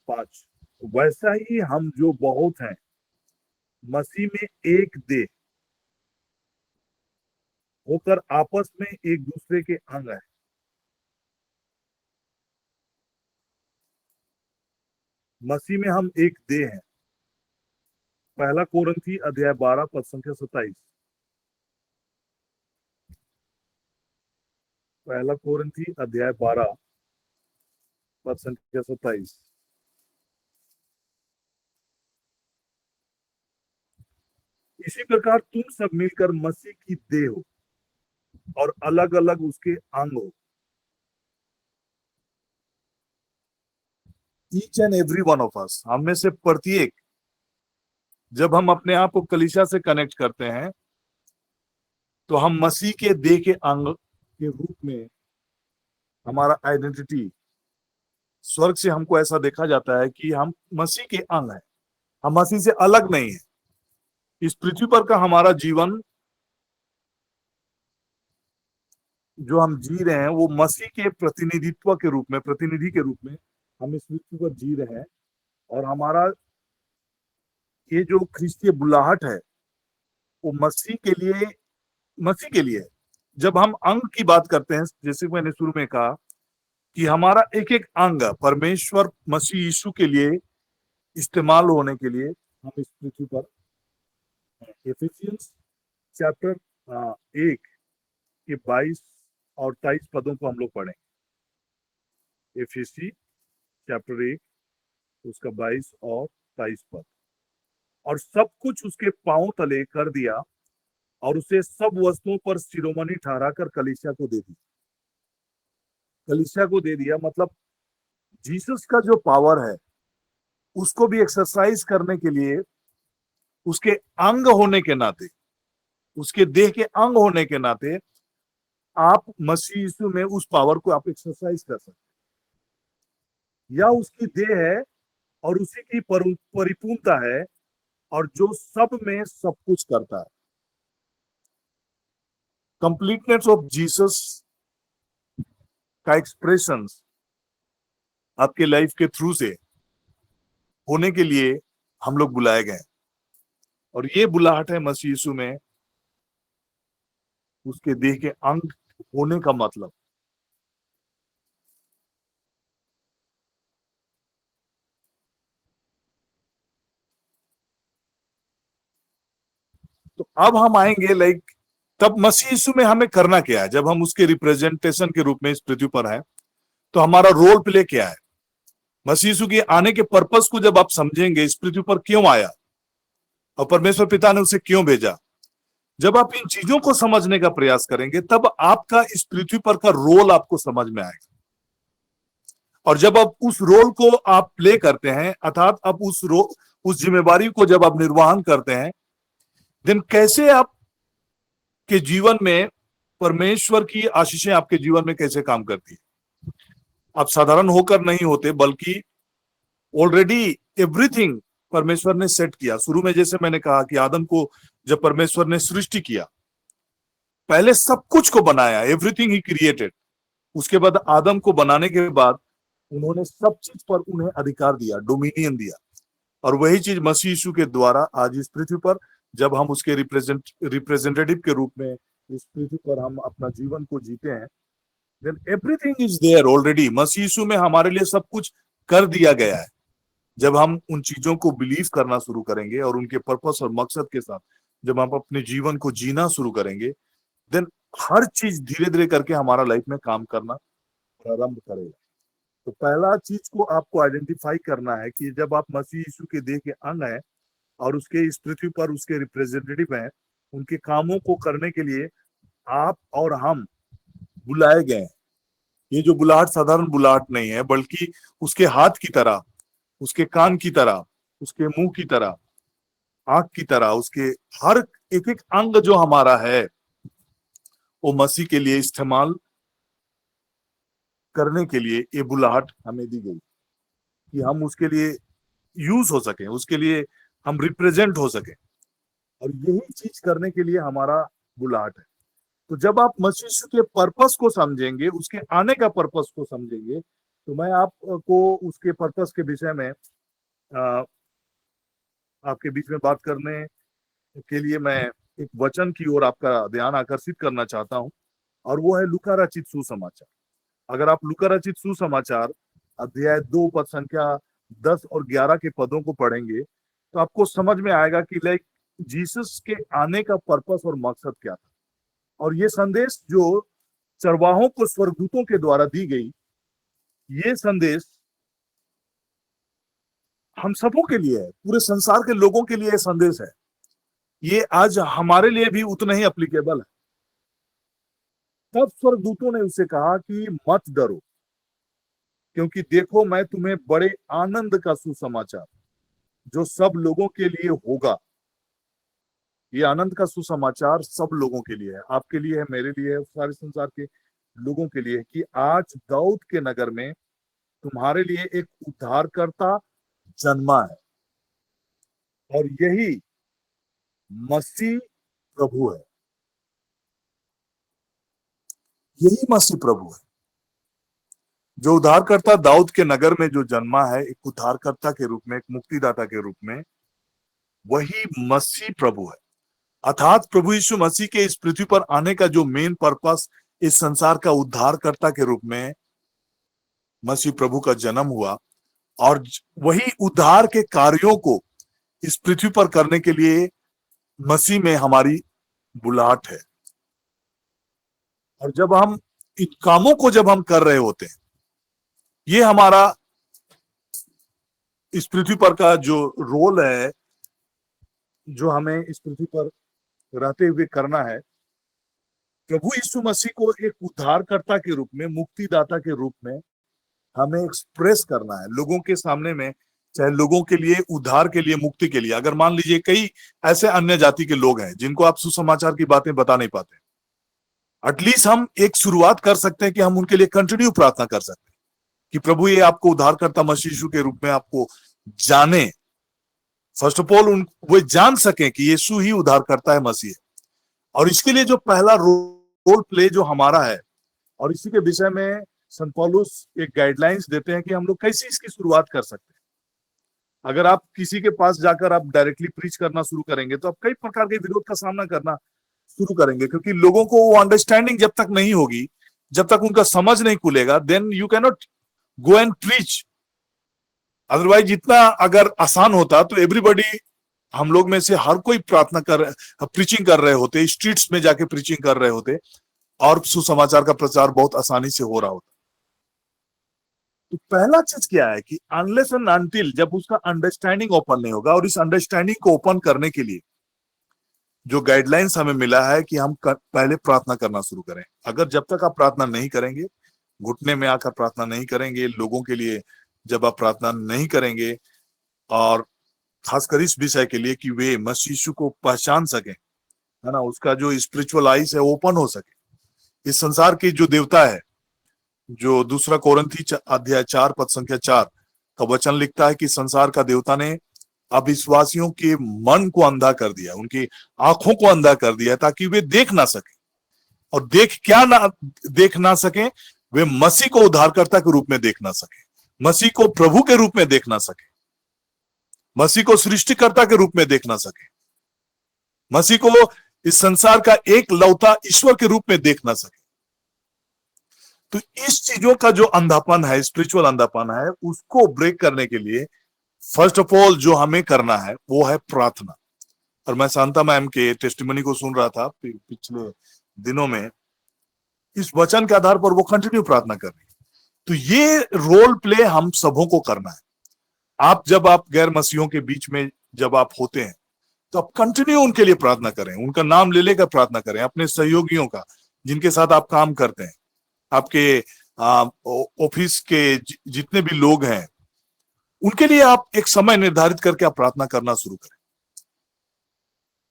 D: 5, वैसा ही हम जो बहुत हैं मसीह में एक देह होकर आपस में एक दूसरे के अंग है। मसीह में हम एक देह हैं। पहला कोरिन्थी अध्याय 12 पद संख्या 27। पहला कोरिन्थी अध्याय 12 पद संख्या 27। इसी प्रकार तुम सब मिलकर मसीह की देह हो और अलग अलग उसके अंग हो। Each and every one of us, हम में से प्रत्येक, जब हम अपने आप को कलीसिया से कनेक्ट करते हैं तो हम मसीह के देह के अंग के रूप में हमारा आइडेंटिटी, स्वर्ग से हमको ऐसा देखा जाता है कि हम मसीह के अंग हैं, हम मसीह से अलग नहीं है। इस पृथ्वी पर का हमारा जीवन जो हम जी रहे हैं वो मसीह के प्रतिनिधित्व के रूप में, प्रतिनिधि के रूप में हम इस पृथ्वी पर जी रहे हैं। और हमारा ये जो ख्रिस्तीय बुलाहट है वो मसीह के लिए है। जब हम अंग की बात करते हैं, जैसे मैंने शुरू में कहा कि हमारा एक एक अंग परमेश्वर मसीह यीशु के लिए इस्तेमाल होने के लिए हम इस पृथ्वी पर। एफिसियंस चैप्टर 1 के 22 और 23 पदों को हम लोग पढ़ें। एफिसी चैप्टर 1 उसका 22 और 23 पद। और सब कुछ उसके पांव तले कर दिया और उसे सब वस्तुओं पर शिरोमणि ठहराकर कलीसिया को दे दी। कलीसिया को दे दिया मतलब जीसस का जो पावर है उसको भी एक्सरसाइज करने के लिए, उसके अंग होने के नाते, उसके देह के अंग होने के नाते आप मसीह यीशु में उस पावर को आप एक्सरसाइज कर सकते हैं। या उसकी देह है और उसी की परिपूर्णता है और जो सब में सब कुछ करता है। कंप्लीटनेस ऑफ जीसस का एक्सप्रेशन आपके लाइफ के थ्रू से होने के लिए हम लोग बुलाए गए, और ये बुलाहट है मसीह यीशु में उसके देह के अंग होने का मतलब। तो अब हम आएंगे तब मसीह यीशु में हमें करना क्या है। जब हम उसके रिप्रेजेंटेशन के रूप में इस पृथ्वी पर हैं, तो हमारा रोल प्ले क्या है। मसीह यीशु के आने के पर्पस को जब आप समझेंगे, इस पृथ्वी पर क्यों आया और परमेश्वर पिता ने उसे क्यों भेजा, जब आप इन चीजों को समझने का प्रयास करेंगे, तब आपका इस पृथ्वी पर का रोल आपको समझ में आएगा। और जब आप उस रोल को आप प्ले करते हैं, अर्थात आप उस जिम्मेवारी को जब आप निर्वहन करते हैं, दिन कैसे आप के जीवन में परमेश्वर की आशीषें आपके जीवन में कैसे काम करती है। आप साधारण होकर नहीं होते, बल्कि ऑलरेडी एवरीथिंग परमेश्वर ने सेट किया। शुरू में जैसे मैंने कहा कि आदम को जब परमेश्वर ने सृष्टि किया, पहले सब कुछ को बनाया, एवरीथिंग ही क्रिएटेड। उसके बाद आदम को बनाने के बाद उन्होंने सब चीज पर उन्हें अधिकार दिया, डोमिनियन दिया। और वही चीज मसीह यीशु के द्वारा आज इस पृथ्वी पर, जब हम उसके रिप्रेजेंटेटिव के रूप में इस पृथ्वी पर हम अपना जीवन को जीते हैं, then everything is there already. मसीह यीशु में हमारे लिए सब कुछ कर दिया गया है। जब हम उन चीजों को बिलीव करना शुरू करेंगे और उनके पर्पस और मकसद के साथ जब हम अपने जीवन को जीना शुरू करेंगे, देन हर चीज धीरे धीरे करके हमारा लाइफ में काम करना प्रारंभ करेगा। तो पहला चीज को आपको आइडेंटिफाई करना है कि जब आप मसीह यीशु के देह के अंग हैं और उसके इस पृथ्वी पर उसके रिप्रेजेंटेटिव हैं, उनके कामों को करने के लिए आप और हम बुलाए गए हैं। ये जो बुलाहट साधारण बुलाहट नहीं है, बल्कि उसके हाथ की तरह, उसके कान की तरह, उसके मुंह की तरह, आंख की तरह, उसके हर एक एक अंग जो हमारा है, वो मसीह के लिए इस्तेमाल करने के लिए ये बुलाहट हमें दी गई कि हम उसके लिए यूज हो सके, उसके लिए हम रिप्रेजेंट हो सके। और यही चीज करने के लिए हमारा बुलाहट है। तो जब आप मसीह यीशु के पर्पस को समझेंगे, उसके आने का पर्पस को समझेंगे, तो मैं आपको उसके पर्पस के विषय में आपके बीच में बात करने के लिए मैं एक वचन की ओर आपका ध्यान आकर्षित करना चाहता हूं, और वो है लूका रचित सुसमाचार। अगर आप लूका रचित सुसमाचार अध्याय 2 पद संख्या 10 और 11 के पदों को पढ़ेंगे, तो आपको समझ में आएगा कि जीसस के आने का पर्पस और मकसद क्या था। और ये संदेश जो चरवाहों को स्वर्गदूतों के द्वारा दी गई, ये संदेश हम सबों के लिए है, पूरे संसार के लोगों के लिए ये संदेश है। ये आज हमारे लिए भी उतना ही एप्लीकेबल है। तब स्वर्गदूतों ने उससे कहा कि मत डरो, क्योंकि देखो मैं तुम्हें बड़े आनंद का सुसमाचार जो सब लोगों के लिए होगा। ये आनंद का सुसमाचार सब लोगों के लिए है, आपके लिए है, मेरे लिए है, सारे संसार के लोगों के लिए है, कि आज दाऊद के नगर में तुम्हारे लिए एक उद्धारकर्ता जन्मा है, और यही मसीह प्रभु है। यही मसीह प्रभु है जो उद्धारकर्ता दाऊद के नगर में जो जन्मा है, एक उद्धारकर्ता के रूप में, एक मुक्तिदाता के रूप में, वही मसीह प्रभु है। अर्थात प्रभु यीशु मसीह के इस पृथ्वी पर आने का जो मेन पर्पस, इस संसार का उद्धारकर्ता के रूप में मसीह प्रभु का जन्म हुआ, और वही उद्धार के कार्यों को इस पृथ्वी पर करने के लिए मसीह में हमारी बुलाहट है। और जब हम इन कामों को जब हम कर रहे होते हैं, ये हमारा इस पृथ्वी पर का जो रोल है, जो हमें इस पृथ्वी पर रहते हुए करना है, प्रभु यीशु मसीह को एक उद्धारकर्ता के रूप में, मुक्तिदाता के रूप में हमें एक्सप्रेस करना है लोगों के सामने में, चाहे लोगों के लिए उद्धार के लिए, मुक्ति के लिए। अगर मान लीजिए कई ऐसे अन्य जाति के लोग हैं जिनको आप सुसमाचार की बातें बता नहीं पाते, एटलीस्ट हम एक शुरुआत कर सकते हैं कि हम उनके लिए कंटिन्यू प्रार्थना कर सकते हैं कि प्रभु ये आपको उद्धारकर्ता मसीह यीशु के रूप में आपको जाने। फर्स्ट ऑफ ऑल वो जान सके कि यीशु ही उद्धारकर्ता है, मसीह है। और इसके लिए जो पहला रोल रोल प्ले जो हमारा है, और इसी के विषय में संत पौलुस एक गाइडलाइंस देते हैं कि हम लोग कैसे इसकी शुरुआत कर सकते हैं। अगर आप किसी के पास जाकर आप डायरेक्टली प्रीच करना शुरू करेंगे तो आप कई प्रकार के विरोध का सामना करना शुरू करेंगे, क्योंकि लोगों को वो अंडरस्टैंडिंग जब तक नहीं होगी, जब तक उनका समझ नहीं खुलेगा, then you can not go and preach. Otherwise जितना अगर आसान होता तो एवरीबॉडी, हम लोग में से हर कोई प्रार्थना कर प्रीचिंग कर रहे होते, स्ट्रीट्स में जाके प्रीचिंग कर रहे होते और सुसमाचार का प्रचार बहुत आसानी से हो रहा होता। तो पहला चीज क्या है कि अनलेस एंड अनटिल जब उसका अंडरस्टैंडिंग ओपन नहीं होगा, और इस अंडरस्टैंडिंग को ओपन करने के लिए जो गाइडलाइंस हमें मिला है कि हम पहले प्रार्थना करना शुरू करें। अगर जब तक आप प्रार्थना नहीं करेंगे, घुटने में आकर प्रार्थना नहीं करेंगे, लोगों के लिए जब आप प्रार्थना नहीं करेंगे, और खासकर इस विषय के लिए कि वे मसीह यीशु को पहचान सके, है ना, उसका जो स्पिरिचुअल आईज है ओपन हो सके। इस संसार के जो देवता है, जो दूसरा कोरिन्थी अध्याय 4 पद संख्या 4 का वचन लिखता है कि संसार का देवता ने अविश्वासियों के मन को अंधा कर दिया, उनकी आंखों को अंधा कर दिया, ताकि वे देख ना सके। और देख ना सके, वे मसीह को उद्धारकर्ता के रूप में देख ना सके, मसीह को प्रभु के रूप में देख ना सके, मसीह को सृष्टिकर्ता के रूप में देख ना सके, मसीह को इस संसार का एक लौता ईश्वर के रूप में देख ना सके। तो इस चीजों का जो अंधापन है, स्पिरिचुअल अंधापन है, उसको ब्रेक करने के लिए फर्स्ट ऑफ ऑल जो हमें करना है वो है प्रार्थना। और मैं शांता मैम के टेस्टिमनी को सुन रहा था पिछले दिनों में, इस वचन के आधार पर वो कंटिन्यू प्रार्थना कर रही है। तो ये रोल प्ले हम सबों को करना है। जब आप गैर मसीहों के बीच में जब आप होते हैं तो आप कंटिन्यू उनके लिए प्रार्थना करें, उनका नाम ले लेकर प्रार्थना करें, अपने सहयोगियों का, जिनके साथ आप काम करते हैं, आपके ऑफिस के जितने भी लोग हैं, उनके लिए आप एक समय निर्धारित करके आप प्रार्थना करना शुरू करें।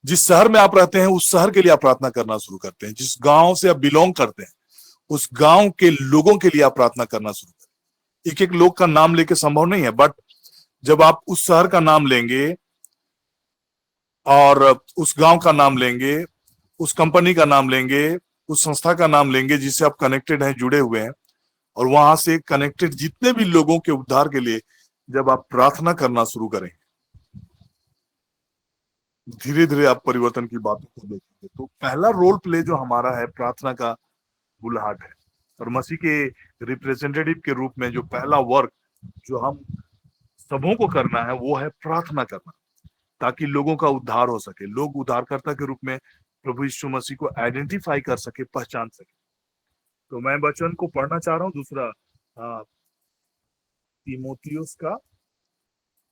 D: जिस शहर में आप रहते हैं उस शहर के लिए आप प्रार्थना करना शुरू करते हैं, जिस गांव से आप बिलोंग करते हैं उस गांव के लोगों के लिए आप प्रार्थना करना शुरू करें। एक एक लोग का नाम लेके संभव नहीं है, बट जब आप उस शहर का नाम लेंगे और उस गांव का नाम लेंगे, उस कंपनी का नाम लेंगे, उस संस्था का नाम लेंगे जिससे आप कनेक्टेड हैं, जुड़े हुए हैं, और वहां से कनेक्टेड जितने भी लोगों के उद्धार के लिए जब आप प्रार्थना करना शुरू करें, धीरे धीरे आप परिवर्तन की बातों को देखेंगे। तो पहला रोल प्ले जो हमारा है प्रार्थना का बुलाहट है, और मसीह के रिप्रेजेंटेटिव के रूप में जो पहला वर्क जो हम सबों को करना है वो है प्रार्थना करना, ताकि लोगों का उद्धार हो सके, लोग उद्धारकर्ता के रूप में प्रभु यीशु मसीह को आइडेंटिफाई कर सके, पहचान सके। तो मैं वचन को पढ़ना चाह रहा हूँ, दूसरा तीमोथियुस का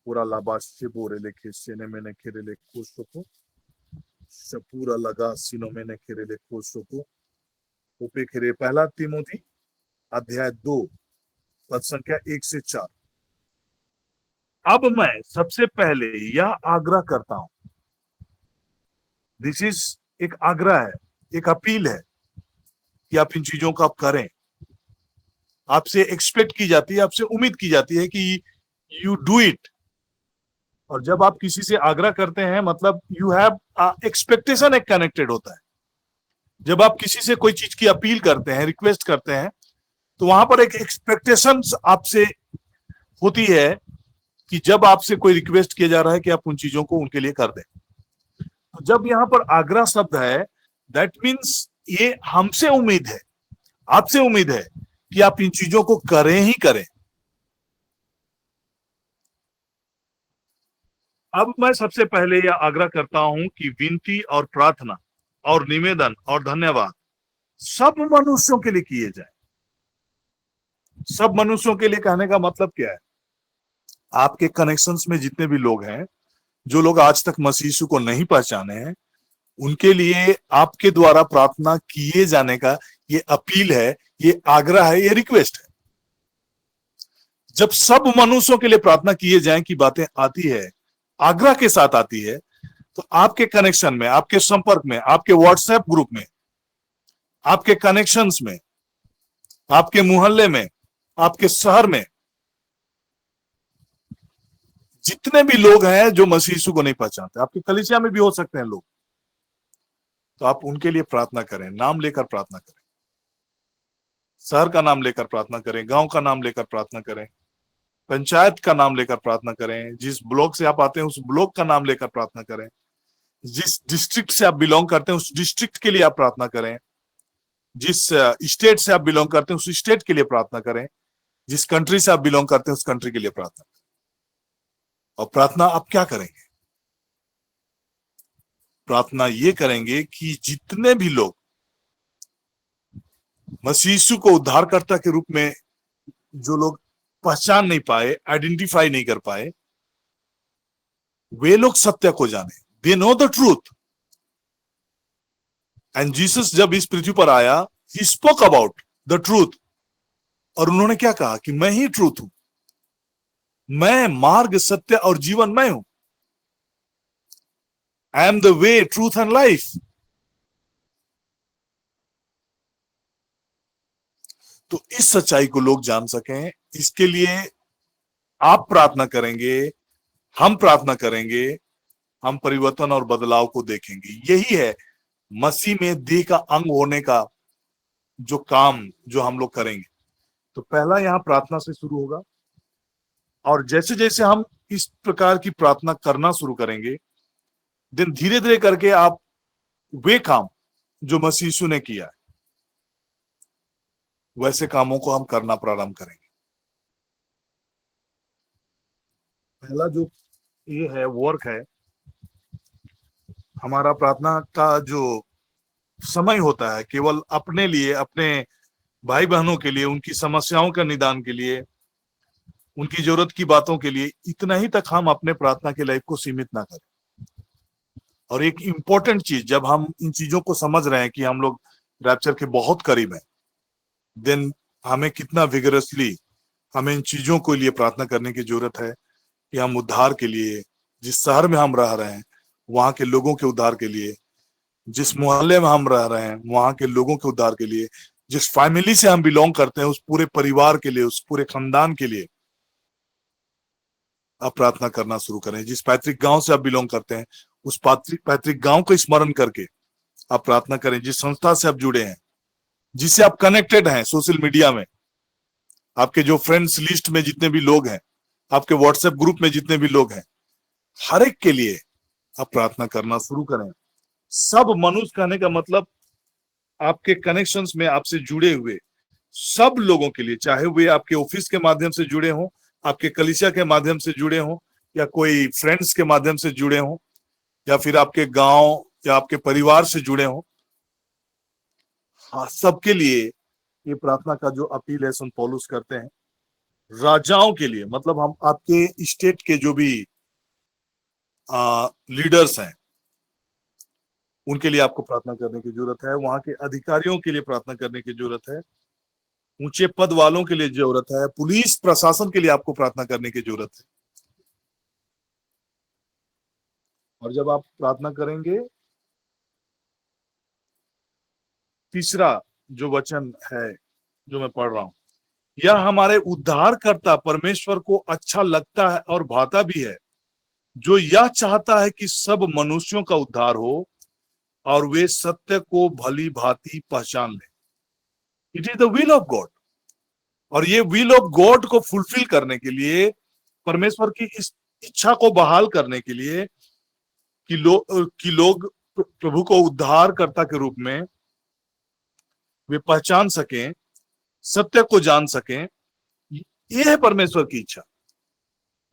D: पूरा लाबाश बोरे लेखे सेने में ने खेरे ले कोशो को पूरा लगा सीनों में ने खेरे ले कोशो को ऊपे खेरे। पहला तीमोथी अध्याय 2 पद संख्या 1 से 4। अब मैं सबसे पहले यह आग्रह करता हूं, दिस इज एक आग्रह है, एक अपील है कि आप इन चीजों को आप करें। आपसे एक्सपेक्ट की जाती है, आपसे उम्मीद की जाती है कि यू डू इट। और जब आप किसी से आग्रह करते हैं मतलब यू हैव एक्सपेक्टेशन एक कनेक्टेड होता है। जब आप किसी से कोई चीज की अपील करते हैं, रिक्वेस्ट करते हैं, तो वहां पर एक एक्सपेक्टेशन आपसे होती है कि जब आपसे कोई रिक्वेस्ट किया जा रहा है कि आप उन चीजों को उनके लिए कर दें। तो जब यहां पर आग्रह शब्द है, दैट मीन्स ये हमसे उम्मीद है, आपसे उम्मीद है कि आप इन चीजों को करें ही करें। अब मैं सबसे पहले यह आग्रह करता हूं कि विनती और प्रार्थना और निवेदन और धन्यवाद सब मनुष्यों के लिए किए जाए। सब मनुष्यों के लिए कहने का मतलब क्या है? आपके कनेक्शंस में जितने भी लोग हैं, जो लोग आज तक मसीह यीशु को नहीं पहचाने हैं, उनके लिए आपके द्वारा प्रार्थना किए जाने का ये अपील है, ये आग्रह है, ये रिक्वेस्ट है। जब सब मनुष्यों के लिए प्रार्थना किए जाए की बातें आती है, आग्रह के साथ आती है, तो आपके कनेक्शन में, आपके संपर्क में, आपके व्हाट्सएप ग्रुप में, आपके कनेक्शंस में, आपके मोहल्ले में, आपके शहर में जितने भी लोग हैं जो मसीह यीशु को नहीं पहचानते, आपकी कलीसिया में भी हो सकते हैं लोग, तो आप उनके लिए प्रार्थना करें, नाम लेकर प्रार्थना करें, शहर का नाम लेकर प्रार्थना करें, गांव का नाम लेकर प्रार्थना करें, पंचायत का नाम लेकर प्रार्थना करें, जिस ब्लॉक से आप आते हैं उस ब्लॉक का नाम लेकर प्रार्थना करें, जिस डिस्ट्रिक्ट से आप बिलोंग करते हैं उस डिस्ट्रिक्ट के लिए आप प्रार्थना करें, जिस स्टेट से आप बिलोंग करते हैं उस स्टेट के लिए प्रार्थना करें, जिस कंट्री से आप बिलोंग करते हैं उस कंट्री के लिए प्रार्थना करें। और प्रार्थना आप क्या करेंगे? प्रार्थना ये करेंगे कि जितने भी लोग मसीह यीशु को उद्धारकर्ता के रूप में जो लोग पहचान नहीं पाए, आइडेंटिफाई नहीं कर पाए, वे लोग सत्य को जाने। They know the truth. And Jesus जब इस पृथ्वी पर आया, he spoke about the truth. और उन्होंने क्या कहा कि मैं ही ट्रूथ हूं, मैं मार्ग, सत्य और जीवन मैं हूं। I am the way, truth and life. तो इस सच्चाई को लोग जान सकें, इसके लिए आप प्रार्थना करेंगे, हम प्रार्थना करेंगे, हम परिवर्तन और बदलाव को देखेंगे। यही है मसीह में देह का अंग होने का जो काम जो हम लोग करेंगे। तो पहला यहां प्रार्थना से शुरू होगा, और जैसे जैसे हम इस प्रकार की प्रार्थना करना शुरू करेंगे, दिन धीरे धीरे करके आप वे काम जो मसीह यीशु ने किया है वैसे कामों को हम करना प्रारंभ करेंगे। पहला जो ये है वर्क है, हमारा प्रार्थना का जो समय होता है केवल अपने लिए, अपने भाई बहनों के लिए, उनकी समस्याओं का निदान के लिए, उनकी जरूरत की बातों के लिए, इतना ही तक हम अपने प्रार्थना के लाइफ को सीमित ना करें। और एक इंपॉर्टेंट चीज, जब हम इन चीजों को समझ रहे हैं कि हम लोग रैप्चर के बहुत करीब हैं, देन हमें कितना विगरसली हमें इन चीजों के लिए प्रार्थना करने की जरूरत है कि हम उद्धार के लिए, जिस शहर में हम रह रहे हैं वहां के लोगों के उद्धार के लिए, जिस मोहल्ले में हम रह रहे हैं वहां के लोगों के उद्धार के लिए, जिस फैमिली से हम बिलोंग करते हैं उस पूरे परिवार के लिए, उस पूरे खानदान के लिए आप प्रार्थना करना शुरू करें। जिस पैतृक गांव से आप बिलोंग करते हैं उस पैतृक गांव को स्मरण करके आप प्रार्थना करें। जिस संस्था से आप जुड़े हैं, जिससे आप कनेक्टेड हैं सोशल मीडिया में, आपके जो फ्रेंड्स लिस्ट में जितने भी लोग हैं, आपके व्हाट्सएप ग्रुप में जितने भी लोग हैं, हर एक के लिए आप प्रार्थना करना शुरू करें। सब मनुष्य कहने का मतलब आपके कनेक्शंस में आपसे जुड़े हुए सब लोगों के लिए, चाहे वे आपके ऑफिस के माध्यम से जुड़े हों, आपके कलीसिया के माध्यम से जुड़े हों, या कोई फ्रेंड्स के माध्यम से जुड़े हों, या फिर आपके गांव या आपके परिवार से जुड़े हों, हाँ, सबके लिए ये प्रार्थना का जो अपील है संत पौलुस करते हैं। राजाओं के लिए मतलब हम आपके स्टेट के जो भी लीडर्स हैं उनके लिए आपको प्रार्थना करने की जरूरत है। वहां के अधिकारियों के लिए प्रार्थना करने की जरूरत है। ऊंचे पद वालों के लिए जरूरत है। पुलिस प्रशासन के लिए आपको प्रार्थना करने की जरूरत है। और जब आप प्रार्थना करेंगे, तीसरा जो वचन है जो मैं पढ़ रहा हूं, यह हमारे उद्धारकर्ता परमेश्वर को अच्छा लगता है और भाता भी है, जो यह चाहता है कि सब मनुष्यों का उद्धार हो और वे सत्य को भली भांति पहचान लें। It is the will of God. और ये विल ऑफ गॉड को फुलफिल करने के लिए, परमेश्वर की इस इच्छा को बहाल करने के लिए कि लोग प्रभु को उद्धारकर्ता के रूप में वे पहचान सकें, सत्य को जान सकें, यह है परमेश्वर की इच्छा।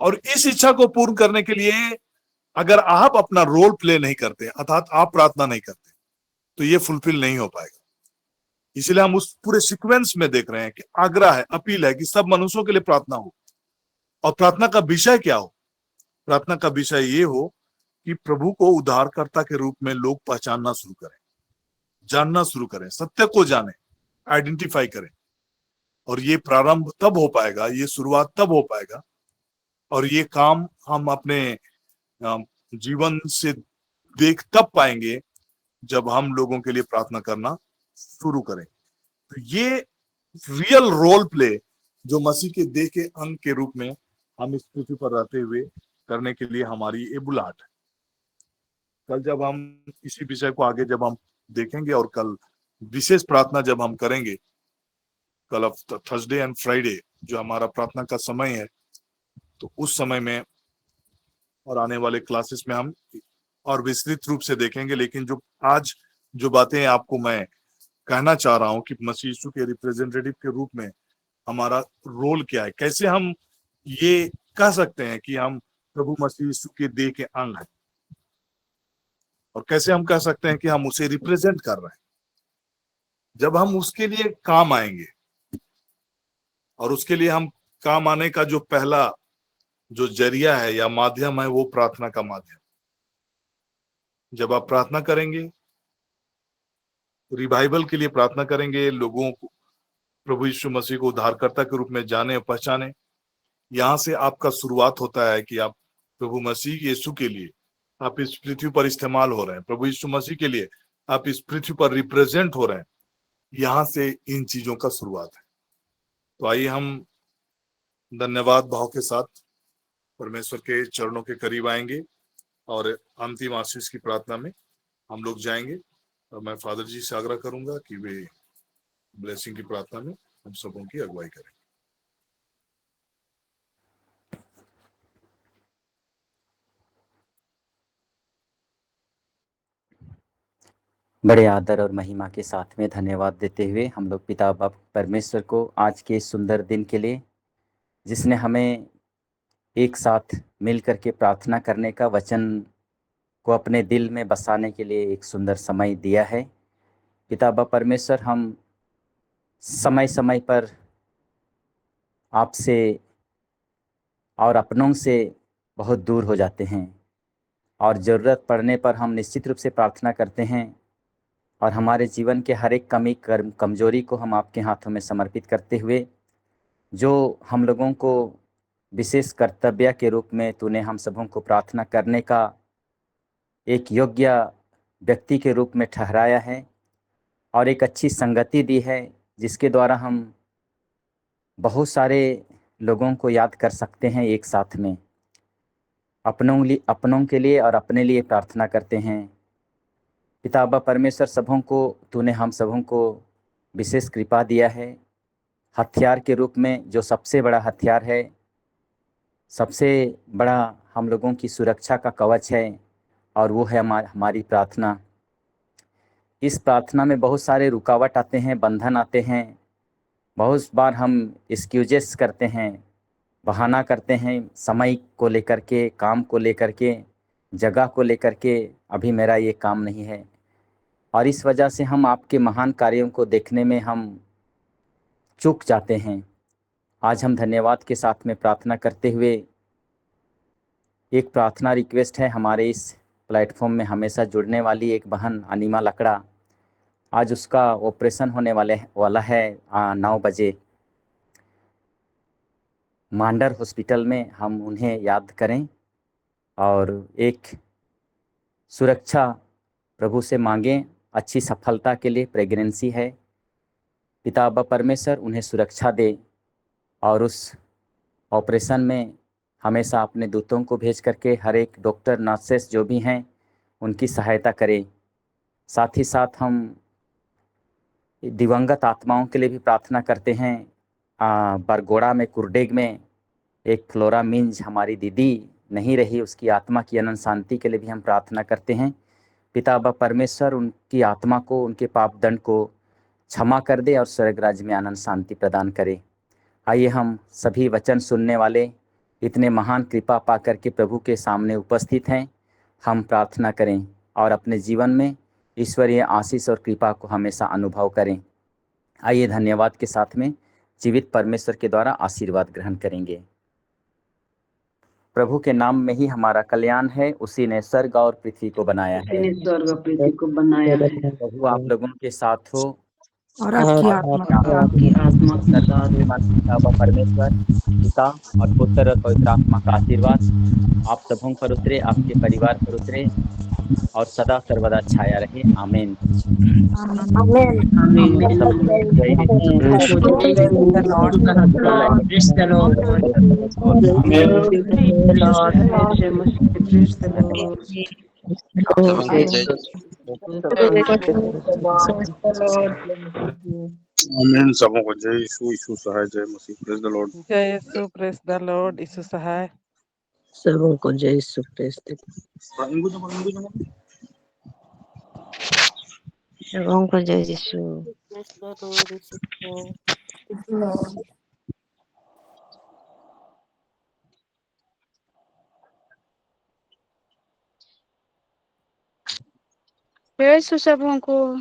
D: और इस इच्छा को पूर्ण करने के लिए अगर आप अपना रोल प्ले नहीं करते, अर्थात आप प्रार्थना नहीं करते, तो ये फुलफिल नहीं हो पाएगा। इसलिए हम उस पूरे सीक्वेंस में देख रहे हैं कि आग्रह है, अपील है कि सब मनुष्यों के लिए प्रार्थना हो। और प्रार्थना का विषय क्या हो? प्रार्थना का विषय ये हो कि प्रभु को उद्धारकर्ता के रूप में लोग पहचानना शुरू करें, जानना शुरू करें, सत्य को जाने, आइडेंटिफाई करें। और ये प्रारंभ तब हो पाएगा, ये शुरुआत तब हो पाएगा, और ये काम हम अपने जीवन से देख तब पाएंगे जब हम लोगों के लिए प्रार्थना करना शुरू करें। तो ये रियल रोल प्ले जो मसीह के देह के अंग के रूप में हम इस पृथ्वी पर रहते हुए करने के लिए हमारी ये बुलाहट है। कल जब हम इसी विषय को आगे जब हम देखेंगे। और कल विशेष प्रार्थना जब हम करेंगे, कल थर्सडे एंड फ्राइडे जो हमारा प्रार्थना का समय है, तो उस समय में और आने वाले क्लासेस में हम और विस्तृत रूप से देखेंगे। लेकिन जो आज जो बातें आपको मैं कहना चाह रहा हूं कि मसीह यीशु के रिप्रेजेंटेटिव के रूप में हमारा रोल क्या है, कैसे हम ये कह सकते हैं कि हम प्रभु मसीह यीशु के देह के अंग हैं, और कैसे हम कह सकते हैं कि हम उसे रिप्रेजेंट कर रहे हैं। जब हम उसके लिए काम आएंगे, और उसके लिए हम काम आने का जो पहला जो जरिया है या माध्यम है, वो प्रार्थना का माध्यम। जब आप प्रार्थना करेंगे, रिवाइवल के लिए प्रार्थना करेंगे, लोगों को प्रभु यीशु मसीह को उद्धारकर्ता के रूप में जाने और पहचाने, यहां से आपका शुरुआत होता है कि आप प्रभु मसीह यीशु के लिए आप इस पृथ्वी पर इस्तेमाल हो रहे हैं, प्रभु यीशु मसीह के लिए आप इस पृथ्वी पर रिप्रेजेंट हो रहे हैं। यहां से इन चीजों का शुरुआत है। तो आइए हम धन्यवाद भाव के साथ परमेश्वर के चरणों के करीब आएंगे और अंतिम आशीष की प्रार्थना में हम लोग जाएंगे। और मैं फादर जी से आग्रह करूंगा कि वे ब्लेसिंग की प्रार्थना में हम सबों की अगुवाई करें।
E: बड़े आदर और महिमा के साथ में धन्यवाद देते हुए हम लोग पिता बाप परमेश्वर को आज के सुंदर दिन के लिए, जिसने हमें एक साथ मिल करके प्रार्थना करने का, वचन को अपने दिल में बसाने के लिए एक सुंदर समय दिया है। पिता बाप परमेश्वर, हम समय समय पर आपसे और अपनों से बहुत दूर हो जाते हैं, और ज़रूरत पड़ने पर हम निश्चित रूप से प्रार्थना करते हैं, और हमारे जीवन के हर एक कमी कमजोरी को हम आपके हाथों में समर्पित करते हुए, जो हम लोगों को विशेष कर्तव्य के रूप में तूने हम सबों को प्रार्थना करने का एक योग्य व्यक्ति के रूप में ठहराया है, और एक अच्छी संगति दी है, जिसके द्वारा हम बहुत सारे लोगों को याद कर सकते हैं। एक साथ में अपनों के लिए और अपने लिए प्रार्थना करते हैं। पिता परमेश्वर, सबों को तूने हम सबों को विशेष कृपा दिया है, हथियार के रूप में, जो सबसे बड़ा हथियार है, सबसे बड़ा हम लोगों की सुरक्षा का कवच है, और वो है हमारी प्रार्थना। इस प्रार्थना में बहुत सारे रुकावट आते हैं, बंधन आते हैं। बहुत बार हम एक्सक्यूजेस करते हैं, बहाना करते हैं, समय को लेकर के, काम को लेकर के, जगह को लेकर के, अभी मेरा ये काम नहीं है। और इस वजह से हम आपके महान कार्यों को देखने में हम चूक जाते हैं। आज हम धन्यवाद के साथ में प्रार्थना करते हुए, एक प्रार्थना रिक्वेस्ट है हमारे इस प्लेटफॉर्म में हमेशा जुड़ने वाली एक बहन अनिमा लकड़ा। आज उसका ऑपरेशन होने वाला है 9 बजे मांडर हॉस्पिटल में। हम उन्हें याद करें और एक सुरक्षा प्रभु से मांगें, अच्छी सफलता के लिए। प्रेगनेंसी है, पिता परमेश्वर उन्हें सुरक्षा दे, और उस ऑपरेशन में हमेशा अपने दूतों को भेज करके हर एक डॉक्टर नर्सेस जो भी हैं उनकी सहायता करें। साथ ही साथ हम दिवंगत आत्माओं के लिए भी प्रार्थना करते हैं। बरगोड़ा में, कुरडेग में एक फ्लोरा मिंज हमारी दीदी नहीं रही, उसकी आत्मा की अनंत शांति के लिए भी हम प्रार्थना करते हैं। पिता परमेश्वर उनकी आत्मा को, उनके पाप दंड को क्षमा कर दे और स्वर्ग राज्य में आनंद शांति प्रदान करे। आइए हम सभी वचन सुनने वाले इतने महान कृपा पाकर के प्रभु के सामने उपस्थित हैं, हम प्रार्थना करें और अपने जीवन में ईश्वरीय आशीष और कृपा को हमेशा अनुभव करें। आइए धन्यवाद के साथ में जीवित परमेश्वर के द्वारा आशीर्वाद ग्रहण करेंगे। प्रभु के नाम में ही हमारा कल्याण है, उसी ने स्वर्ग और पृथ्वी को बनाया है।
F: स्वर्ग और पृथ्वी को बनाया है।
E: प्रभु आप लोगों के साथ हो
F: और आपकी आत्मा के साथ।
E: परमेश्वर पिता और पुत्र और पवित्र आत्मा का आशीर्वाद आप सबों पर उतरे, आपके परिवार पर उतरे और सदा सर्वदा छाया रहे। आमीन।
B: Praise the Lord.
G: आमीन। सबों को जय यीशु। यीशु सहाय। जय मसीह। Praise the Lord.
B: जय यीशु, प्रेस द लॉर्ड, यीशु सहाय।
F: सबों को जय यीशु क्रिस्त। सबों को जय यीशु।
B: Praise the Lord, यीशु सहाय।
H: जय यीशु सबों को।